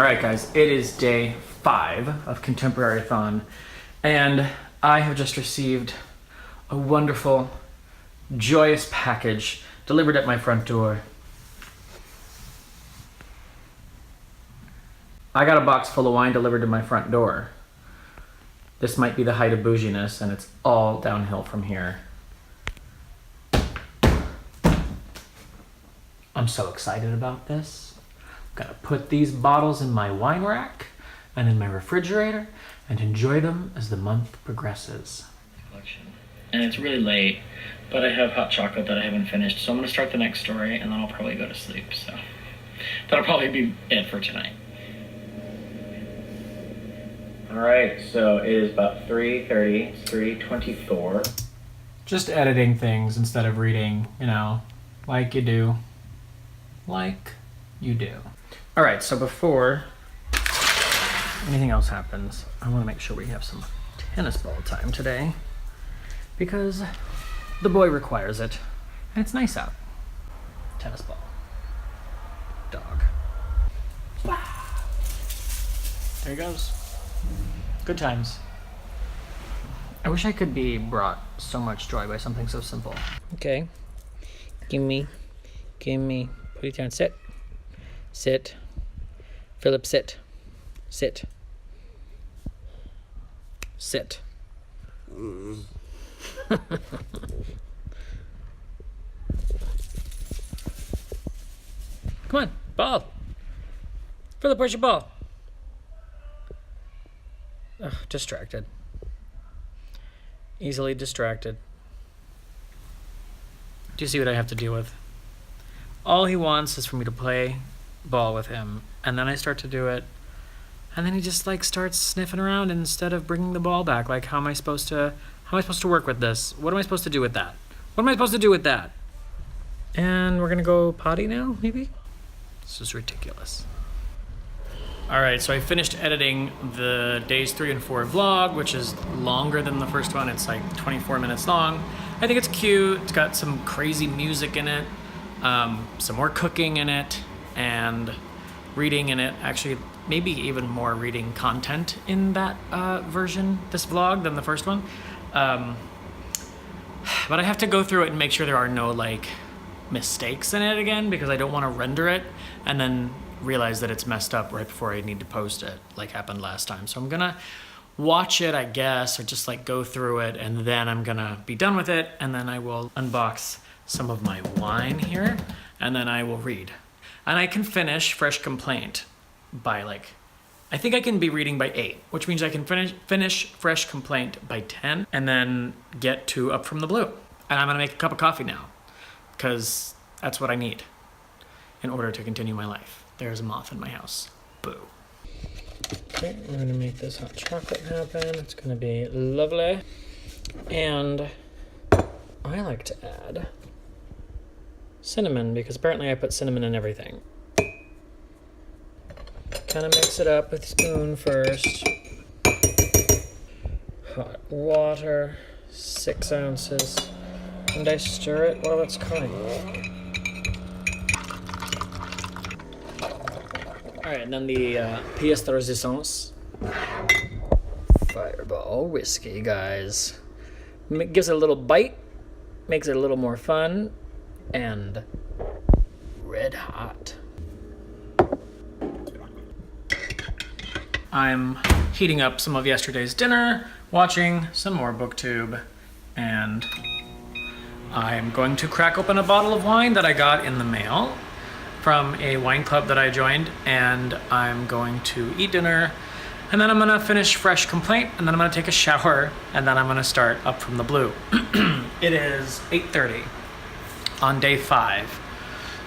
All right, guys, it is day 5 of Contemporary-A-Thon, and I have just received a wonderful, joyous package delivered at my front door. I got a box full of wine delivered to my front door. This might be the height of bouginess, and it's all downhill from here. I'm so excited about this. I'm gonna put these bottles in my wine rack and in my refrigerator and enjoy them as the month progresses. And it's really late, but I have hot chocolate that I haven't finished, so I'm gonna start the next story and then I'll probably go to sleep. So that'll probably be it for tonight. All right, so it is about 3:30, it's 3:24. Just editing things instead of reading, you know, like you do. Like you do. All right, so before anything else happens, I want to make sure we have some tennis ball time today because the boy requires it, and it's nice out. Tennis ball. Dog. There he goes. Good times. I wish I could be brought so much joy by something so simple. Okay. Gimme. Put it down. Sit. Sit. Phillip, sit. Sit. Sit. Come on, ball. Phillip, where's your ball? Ugh, distracted. Easily distracted. Do you see what I have to deal with? All he wants is for me to play ball with him, and then I start to do it, and then he just like starts sniffing around instead of bringing the ball back. Like, how am I supposed to work with this? What am I supposed to do with that? What am I supposed to do with that? And we're gonna go potty now, maybe? This is ridiculous. All right, so I finished editing the days 3 and 4 vlog, which is longer than the first one. It's like 24 minutes long. I think it's cute. It's got some crazy music in it, some more cooking in it, and reading in it. Actually, maybe even more reading content in that version, this vlog, than the first one. But I have to go through it and make sure there are no like mistakes in it again, because I don't want to render it and then realize that it's messed up right before I need to post it, like happened last time. So I'm gonna watch it, I guess, or just like go through it, and then I'm gonna be done with it, and then I will unbox some of my wine here, and then I will read. And I can finish Fresh Complaint by like, I think I can be reading by 8, which means I can finish Fresh Complaint by 10, and then get to Up From the Blue. And I'm gonna make a cup of coffee now, because that's what I need in order to continue my life. There's a moth in my house. Boo. Okay, we're gonna make this hot chocolate happen. It's gonna be lovely. And I like to add cinnamon, because apparently I put cinnamon in everything. Kind of mix it up with a spoon first. Hot water, 6 ounces. And I stir it while it's coming. All right, and then the pièce de résistance. Fireball whiskey, guys. Gives it a little bite, makes it a little more fun, and red hot. I'm heating up some of yesterday's dinner, watching some more BookTube, and I'm going to crack open a bottle of wine that I got in the mail from a wine club that I joined, and I'm going to eat dinner, and then I'm gonna finish Fresh Complaint, and then I'm gonna take a shower, and then I'm gonna start Up From the Blue. It is 8:30 on day 5.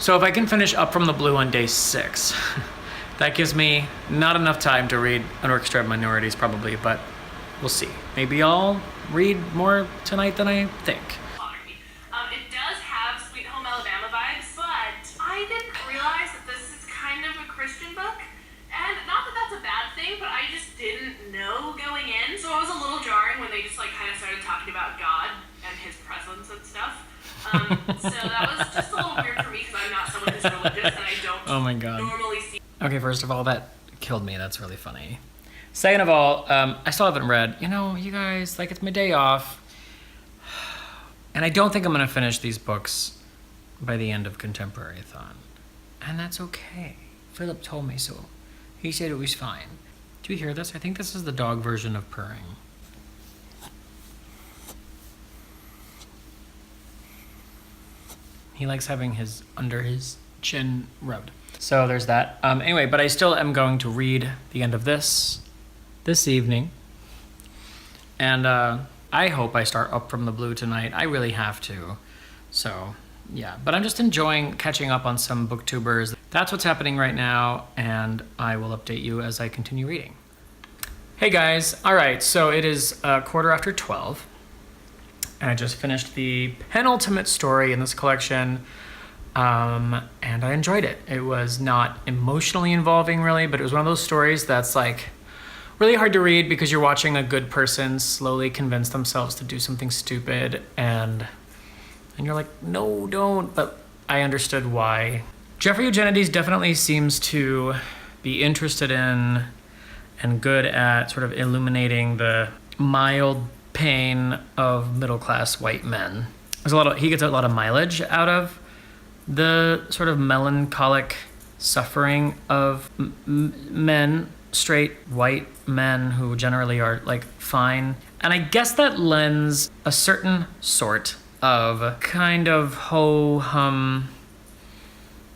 So if I can finish Up From the Blue on day 6, that gives me not enough time to read An Orchestra of Minorities probably, but we'll see. Maybe I'll read more tonight than I think. It does have Sweet Home Alabama vibes, but I didn't realize that this is kind of a Christian book. And not that that's a bad thing, but I just didn't know going in. So it was a little jarring when they just like kind of started talking about God and his presence and stuff. So that was just a little weird for me because I'm not someone who's religious and I don't Oh my God. normally see. Okay, first of all, that killed me. That's really funny. Second of all, I still haven't read. You know, you guys, like, it's my day off. And I don't think I'm going to finish these books by the end of Contemporary-A-Thon. And that's okay. Phillip told me so. He said it was fine. Do you hear this? I think this is the dog version of purring. He likes having his under his chin rubbed. So there's that. Anyway, but I still am going to read the end of this evening. And I hope I start Up from the Blue tonight. I really have to. So, yeah. But I'm just enjoying catching up on some booktubers. That's what's happening right now, and I will update you as I continue reading. Hey guys. All right, so it is 12:15. And I just finished the penultimate story in this collection, and I enjoyed it. It was not emotionally involving, really, but it was one of those stories that's like really hard to read because you're watching a good person slowly convince themselves to do something stupid, and you're like, no, don't. But I understood why. Jeffrey Eugenides definitely seems to be interested in and good at sort of illuminating the mild pain of middle-class white men. He gets a lot of mileage out of the sort of melancholic suffering of men, straight white men who generally are like fine. And I guess that lends a certain sort of kind of ho-hum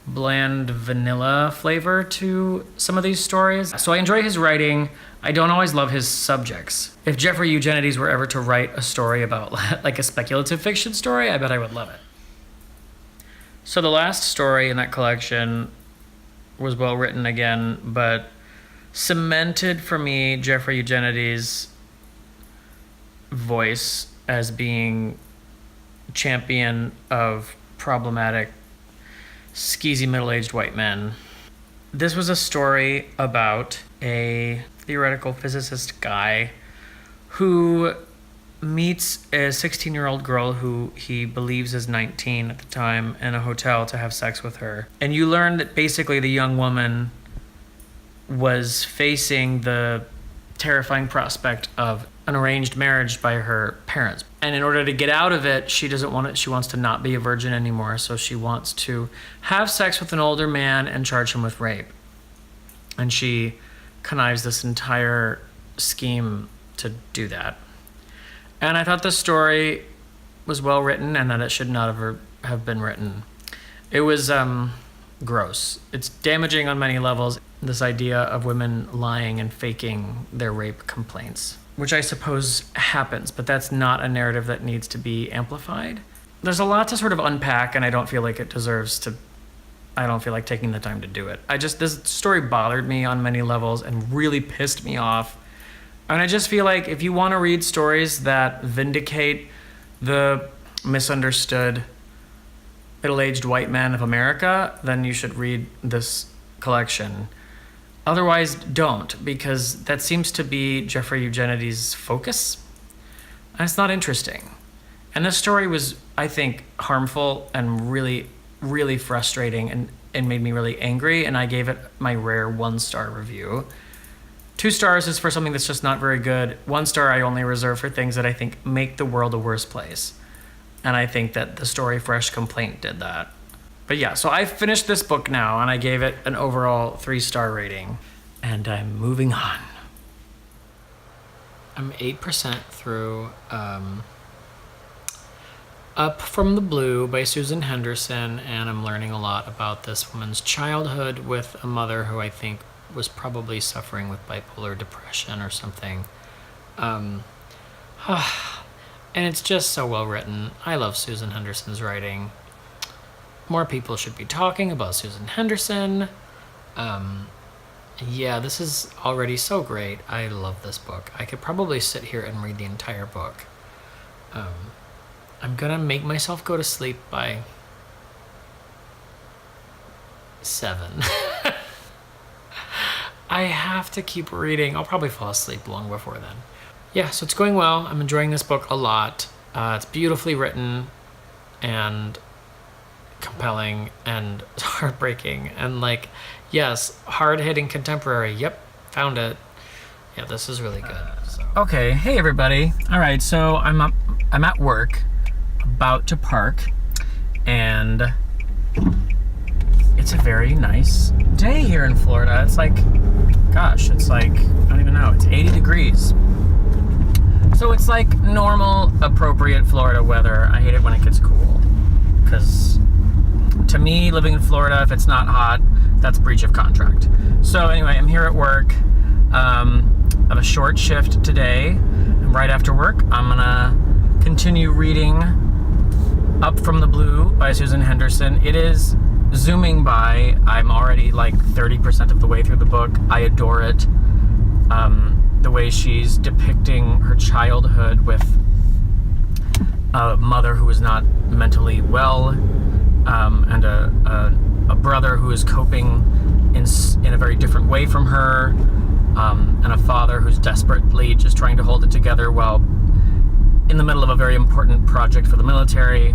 bland vanilla flavor to some of these stories. So I enjoy his writing. I don't always love his subjects. If Jeffrey Eugenides were ever to write a story about like a speculative fiction story, I bet I would love it. So the last story in that collection was well written again, but cemented for me Jeffrey Eugenides' voice as being champion of problematic, skeezy middle-aged white men. This was a story about a theoretical physicist guy who meets a 16-year-old girl who he believes is 19 at the time in a hotel to have sex with her. And you learn that basically the young woman was facing the terrifying prospect of an arranged marriage by her parents. And in order to get out of it, she wants to not be a virgin anymore, so she wants to have sex with an older man and charge him with rape. And she connives this entire scheme to do that. And I thought the story was well written and that it should not have been written. It was gross. It's damaging on many levels, this idea of women lying and faking their rape complaints, which I suppose happens, but that's not a narrative that needs to be amplified. There's a lot to sort of unpack, and I don't feel like it deserves to. I don't feel like taking the time to do it. This story bothered me on many levels and really pissed me off. And I just feel like if you want to read stories that vindicate the misunderstood middle-aged white man of America, then you should read this collection. Otherwise, don't, because that seems to be Jeffrey Eugenides' focus, and it's not interesting. And this story was, I think, harmful and really, really frustrating and made me really angry, and I gave it my rare 1-star review. 2 stars is for something that's just not very good. 1 star I only reserve for things that I think make the world a worse place. And I think that the story Fresh Complaint did that. But yeah, so I finished this book now, and I gave it an overall 3-star rating. And I'm moving on. I'm 8% through Up from the Blue by Susan Henderson, and I'm learning a lot about this woman's childhood with a mother who I think was probably suffering with bipolar depression or something. And it's just so well written. I love Susan Henderson's writing. More people should be talking about Susan Henderson. Yeah, this is already so great. I love this book. I could probably sit here and read the entire book. I'm gonna make myself go to sleep by 7. I have to keep reading. I'll probably fall asleep long before then. Yeah, so it's going well. I'm enjoying this book a lot. It's beautifully written, and compelling and heartbreaking. And like, yes, hard-hitting contemporary. Yep, found it. Yeah, this is really good. Okay, hey everybody. All right, so I'm at work, about to park, and it's a very nice day here in Florida. It's like, gosh, it's like, I don't even know, it's 80 degrees. So it's like normal, appropriate Florida weather. I hate it when it gets cool, because to me, living in Florida, if it's not hot, that's breach of contract. So anyway, I'm here at work. I have a short shift today, and right after work, I'm gonna continue reading Up from the Blue by Susan Henderson. It is zooming by. I'm already like 30% of the way through the book. I adore it. The way she's depicting her childhood with a mother who is not mentally well, and a brother who is coping in a very different way from her, and a father who's desperately just trying to hold it together while in the middle of a very important project for the military,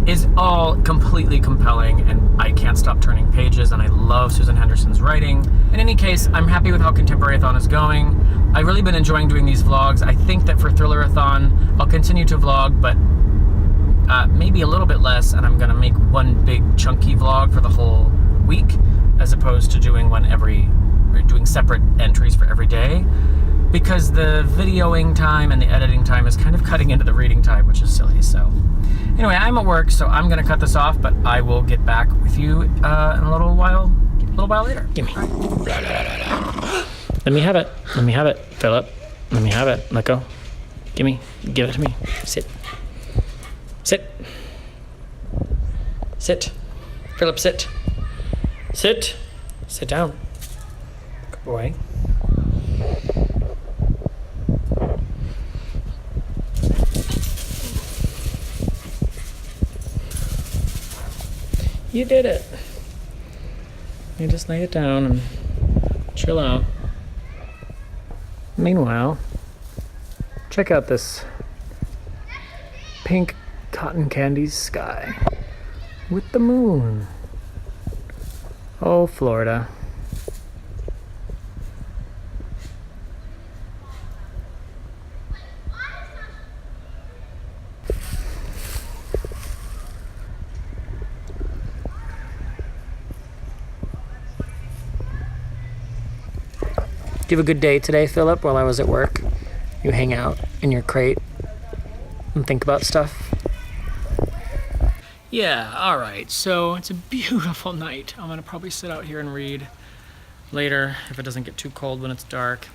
is all completely compelling, and I can't stop turning pages, and I love Susan Henderson's writing. In any case, I'm happy with how Contemporary-A-Thon is going. I've really been enjoying doing these vlogs. I think that for Thriller-A-Thon, I'll continue to vlog, but maybe a little bit less, and I'm gonna make one big chunky vlog for the whole week, as opposed to doing doing separate entries for every day, because the videoing time and the editing time is kind of cutting into the reading time, which is silly. So anyway, I'm at work, so I'm gonna cut this off, but I will get back with you in a little while later. Give me. Let me have it. Let me have it, Phillip. Let me have it. Let go. Give it to me. Sit. Sit. Sit. Phillip, sit. Sit. Sit down. Good boy. You did it. You just lay it down and chill out. Meanwhile, check out this pink cotton candy sky with the moon. Oh, Florida. Do you have a good day today, Phillip, while I was at work? You hang out in your crate and think about stuff? Yeah, all right. So it's a beautiful night. I'm going to probably sit out here and read later if it doesn't get too cold when it's dark.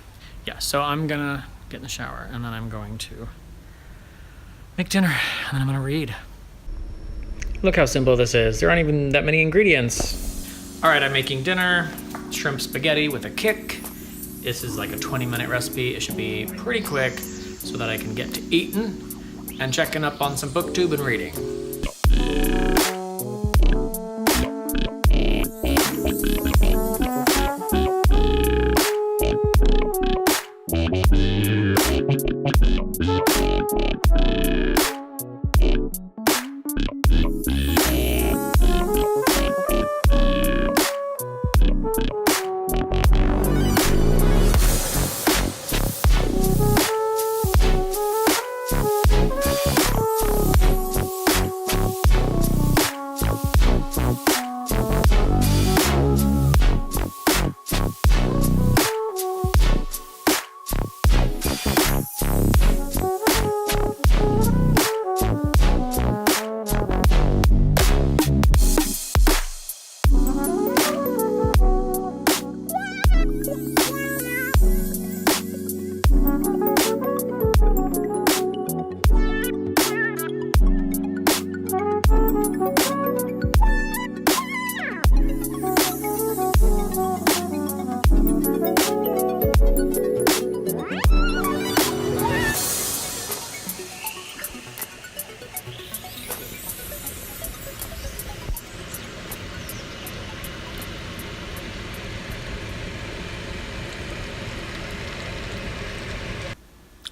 Yeah, so I'm going to get in the shower, and then I'm going to make dinner, and then I'm going to read. Look how simple this is. There aren't even that many ingredients. All right, I'm making dinner. Shrimp spaghetti with a kick. This is like a 20-minute recipe. It should be pretty quick so that I can get to eating and checking up on some booktube and reading.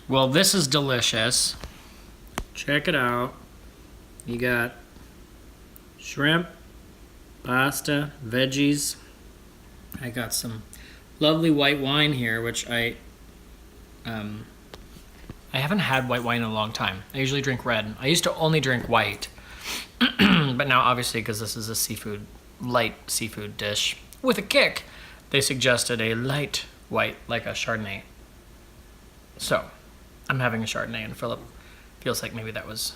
Well, this is delicious. Check it out. You got shrimp, pasta, veggies. I got some lovely white wine here, which I haven't had white wine in a long time. I usually drink red. I used to only drink white, but now obviously because this is a light seafood dish with a kick, they suggested a light white, like a Chardonnay. So I'm having a Chardonnay, and Phillip feels like maybe that was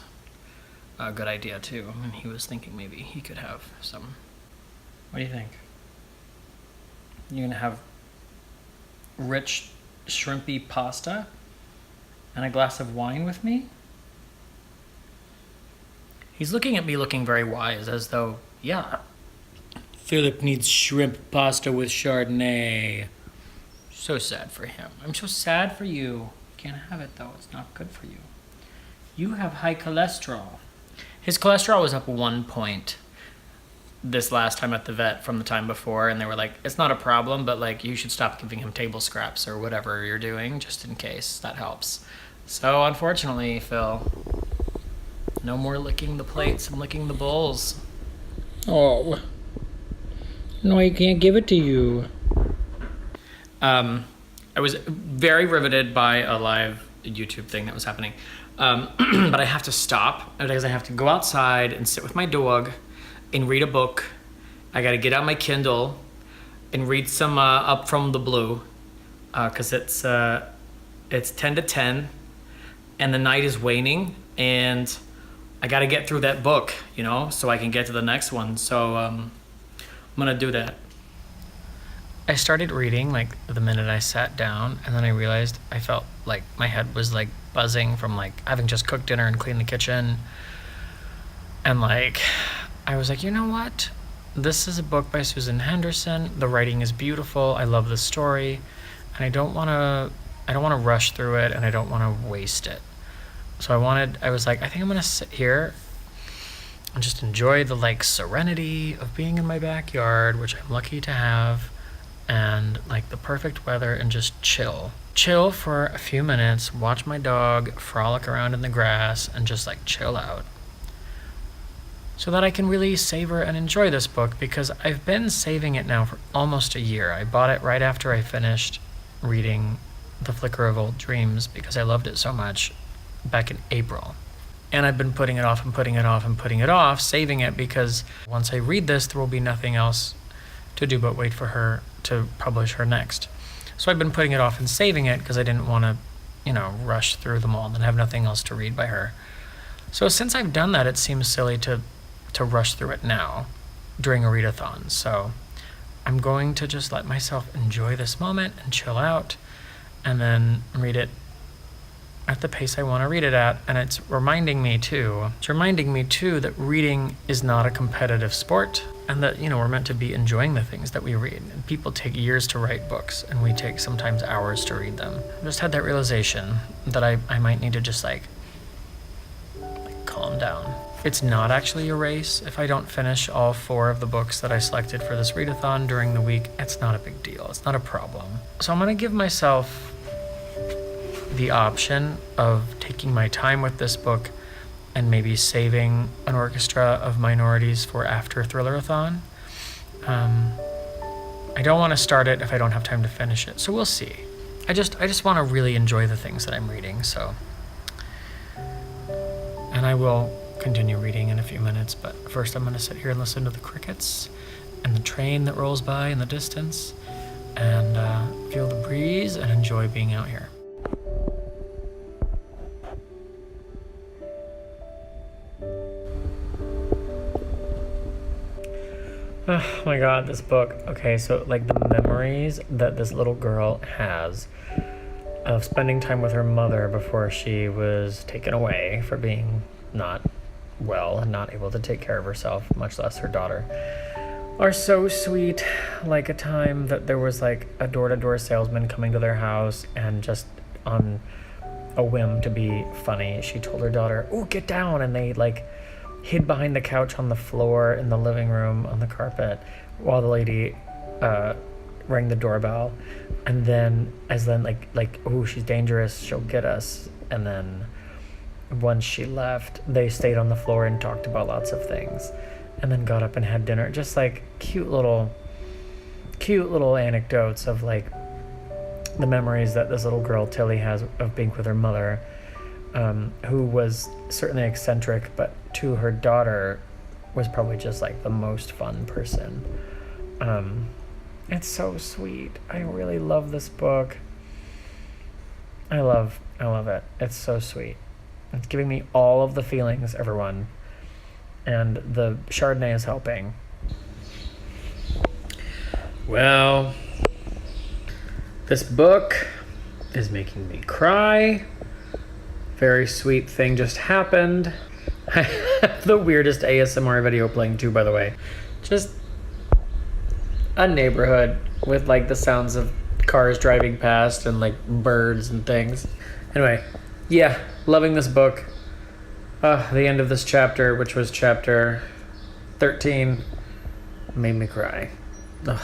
a good idea too. And he was thinking maybe he could have some. What do you think? You're gonna have rich shrimpy pasta and a glass of wine with me? He's looking at me looking very wise, as though, yeah, Phillip needs shrimp pasta with Chardonnay. So sad for him. I'm so sad for you. Can't have it though, it's not good for you. You have high cholesterol. His cholesterol was up 1 point this last time at the vet from the time before, and they were like, it's not a problem, but like you should stop giving him table scraps or whatever you're doing just in case that helps. So unfortunately, Phil, no more licking the plates and licking the bowls. Oh, no, I can't give it to you. I was very riveted by a live YouTube thing that was happening, but I have to stop because I have to go outside and sit with my dog and read a book. I gotta get out my Kindle and read some Up From the Blue, because it's 10 to 10 and the night is waning, and I gotta get through that book, so I can get to the next one. So I'm gonna do that. I started reading like the minute I sat down, and then I realized I felt like my head was like buzzing from like having just cooked dinner and cleaned the kitchen, and like I was like, you know what? This is a book by Susan Henderson. The writing is beautiful. I love the story, and I don't want to rush through it, and I don't want to waste it. So I was like, I think I'm going to sit here and just enjoy the like serenity of being in my backyard, which I'm lucky to have, and like the perfect weather, and just chill for a few minutes, watch my dog frolic around in the grass, and just like chill out, so that I can really savor and enjoy this book, because I've been saving it now for almost a year. I bought it right after I finished reading The Flicker of Old Dreams because I loved it so much back in April. And I've been putting it off and putting it off and putting it off, saving it, because once I read this, there will be nothing else to do but wait for her to publish her next. So I've been putting it off and saving it because I didn't want to, rush through them all and have nothing else to read by her. So since I've done that, it seems silly to rush through it now during a readathon. So I'm going to just let myself enjoy this moment and chill out, and then read it at the pace I want to read it at. And it's reminding me too that reading is not a competitive sport, and that, we're meant to be enjoying the things that we read. And people take years to write books, and we take sometimes hours to read them. I just had that realization that I might need to just like calm down. It's not actually a race. If I don't finish all 4 of the books that I selected for this readathon during the week, it's not a big deal. It's not a problem. So I'm going to give myself the option of taking my time with this book and maybe saving an orchestra of minorities for after Thriller-a-thon. I don't want to start it if I don't have time to finish it. So we'll see. I just want to really enjoy the things that I'm reading. So, and I will continue reading in a few minutes, but first I'm going to sit here and listen to the crickets and the train that rolls by in the distance, and feel the breeze and enjoy being out here. Oh my god, this book. Okay, so like the memories that this little girl has of spending time with her mother before she was taken away for being not well and not able to take care of herself, much less her daughter, are so sweet. Like a time that there was like a door-to-door salesman coming to their house, and just on a whim to be funny, she told her daughter, "Oh, get down," and they like hid behind the couch on the floor in the living room on the carpet while the lady rang the doorbell, and then like oh, she's dangerous, she'll get us. And then once she left, they stayed on the floor and talked about lots of things, and then got up and had dinner. Just like cute little anecdotes of like the memories that this little girl Tilly has of being with her mother, who was certainly eccentric, but to her daughter was probably just like the most fun person. It's so sweet. I really love this book. I love it. It's so sweet. It's giving me all of the feelings, everyone. And the Chardonnay is helping. Well, this book is making me cry. Very sweet thing just happened. I have the weirdest ASMR video playing too, by the way. Just a neighborhood with like the sounds of cars driving past and like birds and things. Anyway, yeah, loving this book. The end of this chapter, which was chapter 13, made me cry. Ugh.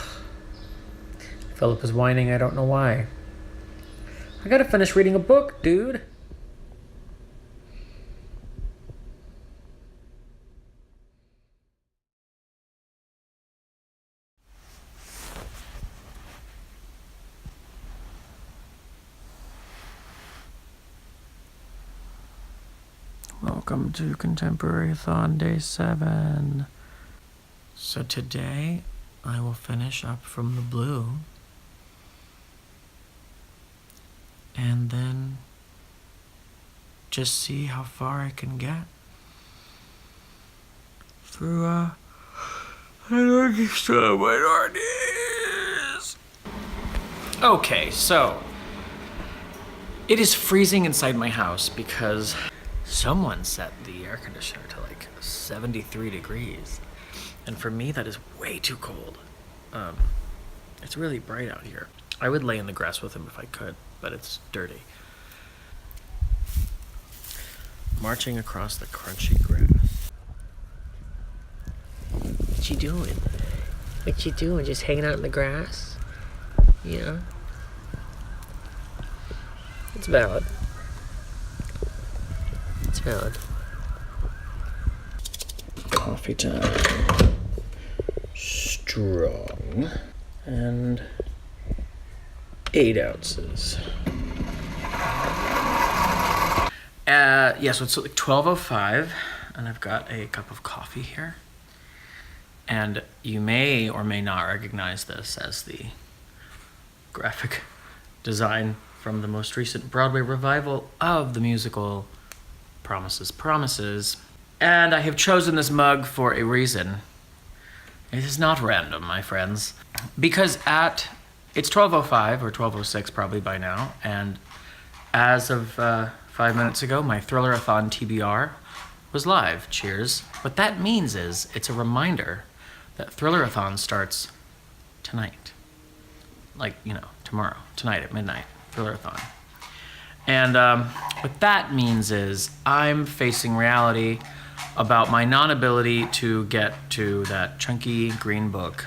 Phillip is whining, I don't know why. I gotta finish reading a book, dude. Welcome to Contemporary-A-Thon Day 7. So today, I will finish up from the blue. And then just see how far I can get through minorities. Okay, so it is freezing inside my house because someone set the air conditioner to like 73 degrees. And for me, that is way too cold. It's really bright out here. I would lay in the grass with him if I could, but it's dirty. Marching across the crunchy grass. What you doing? What you doing? Just hanging out in the grass? Yeah. It's valid. It's valid. Coffee time. Strong. And 8 ounces. So it's like 12:05, and I've got a cup of coffee here. And you may or may not recognize this as the graphic design from the most recent Broadway revival of the musical Promises, Promises. And I have chosen this mug for a reason. It is not random, my friends. Because it's 12:05 or 12:06 probably by now, and as of 5 minutes ago, my Thriller-a-thon TBR was live. Cheers. What that means is it's a reminder that Thriller-a-thon starts tonight. Like, tomorrow, tonight at midnight, Thriller-a-thon. And what that means is I'm facing reality about my non-ability to get to that chunky green book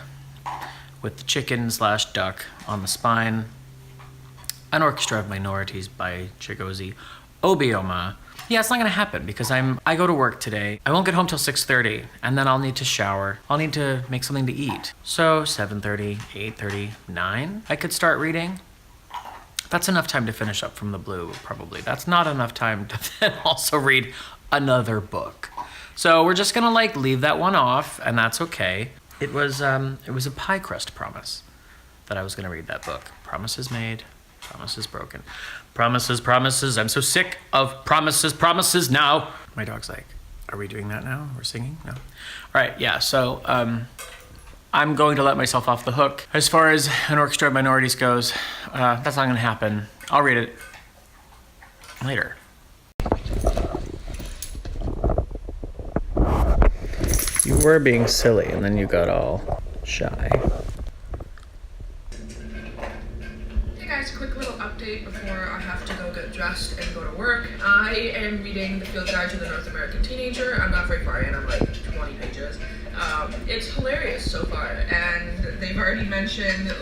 with the chicken/duck on the spine, An Orchestra of Minorities by Chigozie Obioma. Yeah, it's not gonna happen because I go to work today. I won't get home till 6:30, and then I'll need to shower. I'll need to make something to eat. So 7:30, 8:30, 9, I could start reading. That's enough time to finish up from the blue, probably. That's not enough time to then also read another book. So we're just gonna leave that one off, and that's okay. It was a pie crust promise that I was gonna read that book. Promises made, promises broken. Promises, promises, I'm so sick of promises now. My dog's like, are we doing that now? We're singing? No. All right, yeah, so I'm going to let myself off the hook. As far as An Orchestra of Minorities goes, that's not gonna happen. I'll read it later. You were being silly, and then you got all shy. Hey guys, quick little update before I have to go get dressed and go to work. I am reading The Field Guide to the North American Teenager. I'm not very far in, I'm like 20 pages. It's hilarious so far, and they've already mentioned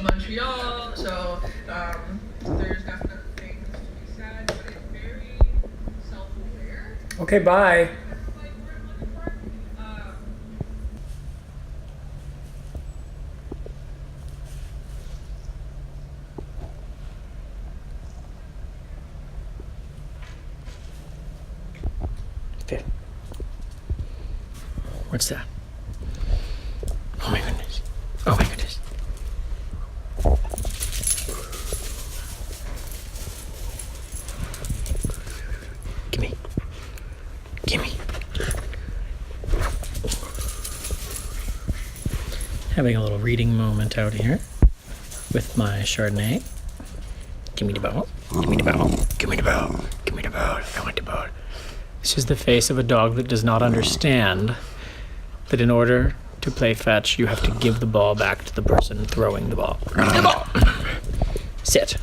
Montreal, so there's definitely things to be said, but it's very self-aware. Okay, bye. Okay. What's that? Oh my goodness. Oh my goodness. Gimme. Gimme. Having a little reading moment out here with my Chardonnay. Gimme the ball. Gimme the ball. Gimme the ball. Gimme the ball. I want the ball. This is the face of a dog that does not understand that in order to play fetch, you have to give the ball back to the person throwing the ball. Give the ball. Sit.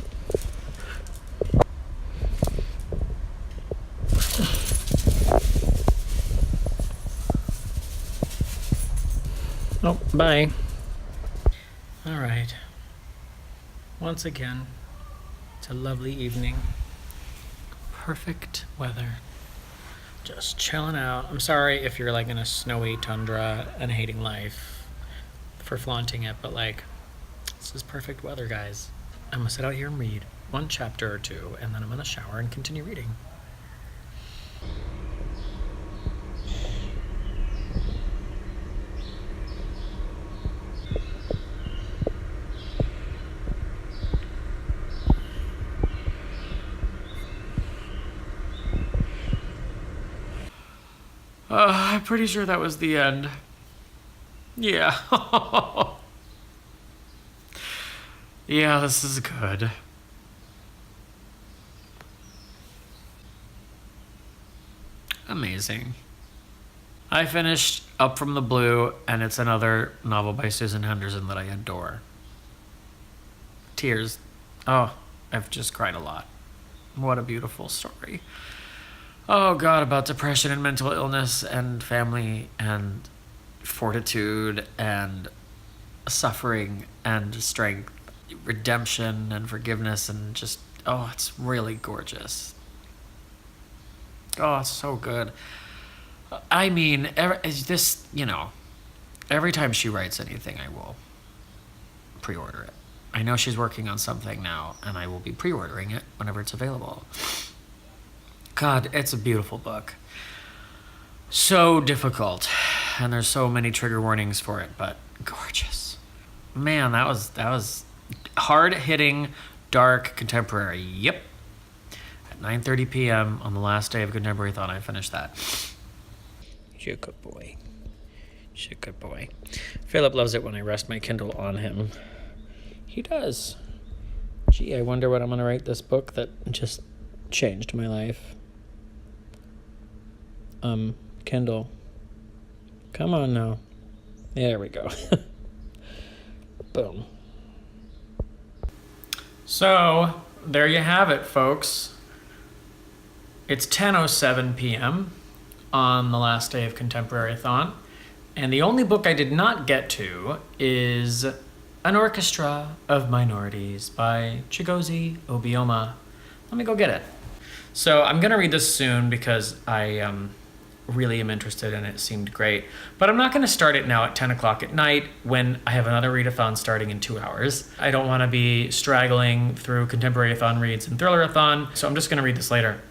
Oh, bye. All right. Once again, it's a lovely evening. Perfect weather. Just chilling out. I'm sorry if you're like in a snowy tundra and hating life for flaunting it, but like, this is perfect weather, guys. I'm gonna sit out here and read one chapter or two, and then I'm gonna shower and continue reading. I'm pretty sure that was the end. Yeah. Yeah, this is good. Amazing. I finished Up from the Blue, and it's another novel by Susan Henderson that I adore. Tears. Oh, I've just cried a lot. What a beautiful story. Oh God, about depression and mental illness and family and fortitude and suffering and strength, redemption and forgiveness, and just, oh, it's really gorgeous. Oh, it's so good. I mean, every time she writes anything, I will pre-order it. I know she's working on something now, and I will be pre-ordering it whenever it's available. God, it's a beautiful book. So difficult, and there's so many trigger warnings for it, but gorgeous. Man, that was hard-hitting, dark contemporary. Yep. At 9:30 p.m. on the last day of Contemporary-A-Thon, I finished that. You're a good boy. You're a good boy. Phillip loves it when I rest my Kindle on him. He does. Gee, I wonder what I'm going to write this book that just changed my life. Kindle. Come on now. There we go. Boom. So, there you have it, folks. It's 10:07 p.m. on the last day of Contemporary-A-Thon, and the only book I did not get to is An Orchestra of Minorities by Chigozie Obioma. Let me go get it. So I'm going to read this soon because I really am interested and it seemed great. But I'm not going to start it now at 10 o'clock at night when I have another readathon starting in 2 hours. I don't want to be straggling through Contemporary-A-Thon reads and Thriller-A-Thon, so I'm just going to read this later.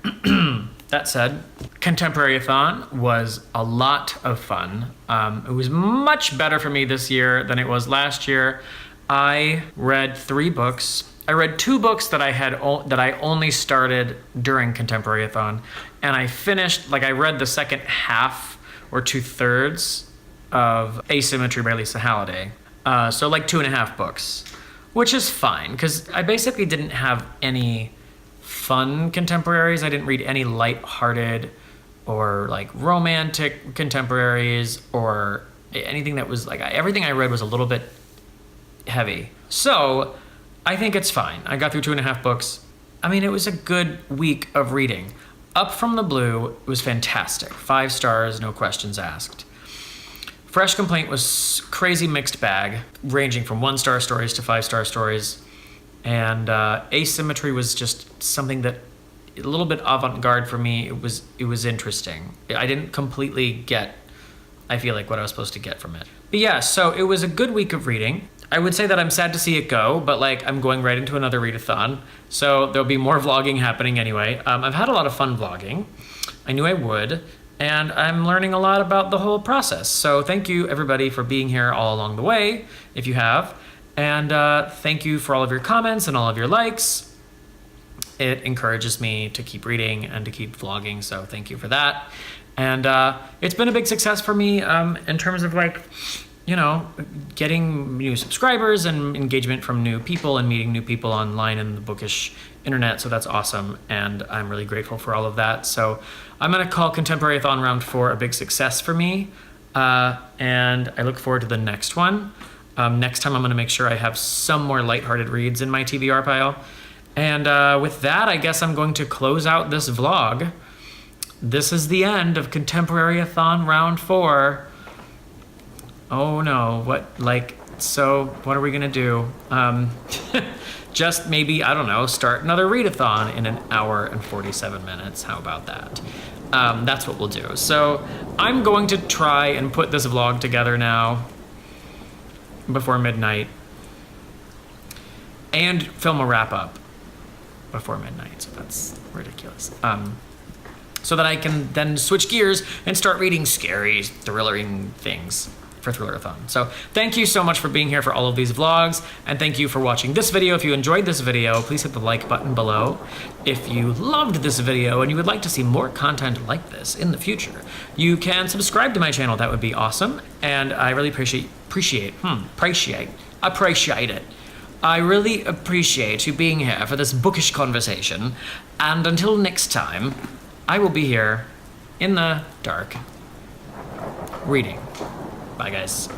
That said, Contemporary-A-Thon was a lot of fun. It was much better for me this year than it was last year. I read 3 books. I read 2 books that I only started during Contemporary-A-Thon, and I finished, I read the second half or 2/3 of Asymmetry by Lisa Halliday. So 2.5 books, which is fine, because I basically didn't have any fun contemporaries. I didn't read any light-hearted or romantic contemporaries or anything that was everything I read was a little bit heavy. So I think it's fine. I got through 2.5 books. I mean, it was a good week of reading. Up from the Blue was fantastic. 5 stars, no questions asked. Fresh Complaint was crazy mixed bag, ranging from 1-star stories to 5-star stories. And Asymmetry was just something that a little bit avant-garde for me. It was interesting. I didn't completely get, I feel like, what I was supposed to get from it. But yeah, so it was a good week of reading. I would say that I'm sad to see it go, but like I'm going right into another readathon, so there'll be more vlogging happening anyway. I've had a lot of fun vlogging. I knew I would, and I'm learning a lot about the whole process. So thank you everybody for being here all along the way, if you have, and thank you for all of your comments and all of your likes. It encourages me to keep reading and to keep vlogging, so thank you for that. And it's been a big success for me in terms of like, you know, getting new subscribers and engagement from new people and meeting new people online in the bookish internet. So that's awesome. And I'm really grateful for all of that. So I'm going to call Contemporary-A-Thon Round 4 a big success for me. And I look forward to the next one. Next time I'm going to make sure I have some more lighthearted reads in my TBR pile. And with that, I guess I'm going to close out this vlog. This is the end of Contemporary-A-Thon Round 4. Oh no, what are we gonna do? Just maybe, I don't know, start another readathon in 1 hour and 47 minutes. How about that? That's what we'll do. So I'm going to try and put this vlog together now before midnight and film a wrap up before midnight. So that's ridiculous. So that I can then switch gears and start reading scary, thrillering things for Thrillerathon. So thank you so much for being here for all of these vlogs, and thank you for watching this video. If you enjoyed this video, please hit the like button below. If you loved this video and you would like to see more content like this in the future, you can subscribe to my channel. That would be awesome, and I really appreciate it. I really appreciate you being here for this bookish conversation, and until next time, I will be here in the dark reading. Bye, guys.